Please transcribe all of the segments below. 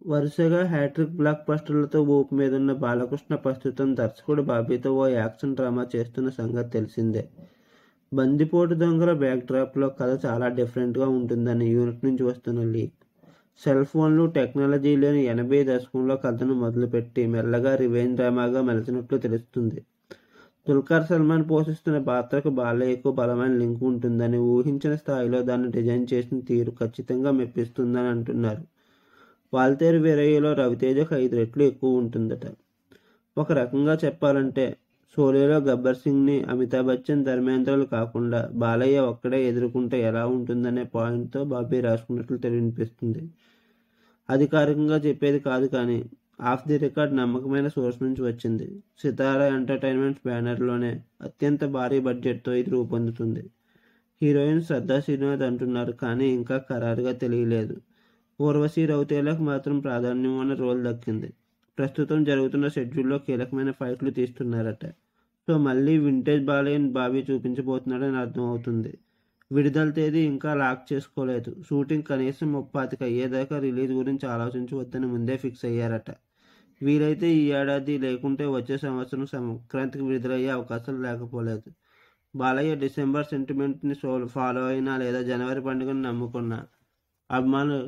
వరుసగా hat trick black బస్టర్లతో ఊపు మీదున్న బాలకృష్ణ ప్రస్తుతం దర్శకుడు బాబీతో ఓ యాక్షన్ డ్రామా చేస్తున్న సంగతి తెలిసిందే. బందిపోటు దొంగల బ్యాక్డ్రాప్లో కథ చాలా డిఫరెంట్గా ఉంటుందని యూనిట్ నుంచి వస్తున్న లీక్. సెల్ ఫోన్లు, టెక్నాలజీ లేని 80 దశకంలో కథను మొదలుపెట్టి మెల్లగా రివెంజ్ డ్రామాగా మలిచినట్లు తెలుస్తుంది. దుల్కర్ సల్మాన్ పోషిస్తున్న పాత్రకు బాలయ్యకు బలమైన లింక్ ఉంటుందని, ఊహించిన స్థాయిలో దాన్ని డిజైన్ చేసిన తీరు ఖచ్చితంగా మెప్పిస్తుందని అంటున్నారు. వాల్తేరు వీరయ్యలో రవితేజకు 5 రెట్లు ఎక్కువ ఉంటుందట. ఒక రకంగా చెప్పాలంటే షోలేలో గబ్బర్ సింగ్ని అమితాబ్ బచ్చన్, ధర్మేంద్రలు కాకుండా బాలయ్య ఒక్కడే ఎదుర్కొంటే ఎలా ఉంటుందనే పాయింట్తో బాబీ రాసుకున్నట్లు వినిపిస్తుంది. అధికారికంగా చెప్పేది కాదు కానీ ఆఫ్ ది రికార్డ్ నమ్మకమైన సోర్స్ నుంచి వచ్చింది. సితారా ఎంటర్టైన్మెంట్స్ బ్యానర్లోనే అత్యంత భారీ బడ్జెట్తో ఇది రూపొందుతుంది. హీరోయిన్ శ్రద్ధా శ్రీనాథ్ అంటున్నారు కానీ ఇంకా ఖరారుగా తెలియలేదు. ఊర్వశి రౌతేలకు మాత్రం ప్రాధాన్యం ఉన్న రోల్ దక్కింది. ప్రస్తుతం జరుగుతున్న షెడ్యూల్లో కీలకమైన ఫైట్లు తీస్తున్నారట. సో మళ్ళీ వింటేజ్ బాలయ్యను బాబీ చూపించబోతున్నాడని అర్థం అవుతుంది. విడుదల తేదీ ఇంకా లాక్ చేసుకోలేదు. షూటింగ్ కనీసం 35 అయ్యేదాకా రిలీజ్ గురించి ఆలోచించవద్దని ముందే ఫిక్స్ అయ్యారట. వీలైతే ఈ ఏడాది లేకుంటే వచ్చే సంవత్సరం సంక్రాంతికి విడుదలయ్యే అవకాశాలు లేకపోలేదు. బాలయ్య డిసెంబర్ సెంటిమెంట్ని ఫాలో అయినా లేదా జనవరి పండుగను నమ్ముకున్న అభిమానులు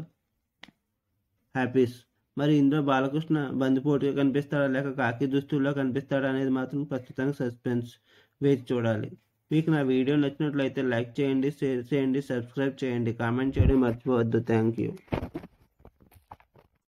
హ్యాపీస్. మరి ఇందులో బాలకృష్ణ బందిపోటుగా కనిపిస్తాడా లేక కాకి దుస్తుల్లో కనిపిస్తాడా అనేది మాత్రం ప్రస్తుతానికి సస్పెన్స్. వేచి చూడాలి. మీకు నా వీడియో నచ్చినట్లయితే లైక్ చేయండి, షేర్ చేయండి, సబ్స్క్రైబ్ చేయండి, కామెంట్ చేయడం మర్చిపోవద్దు. Thank you.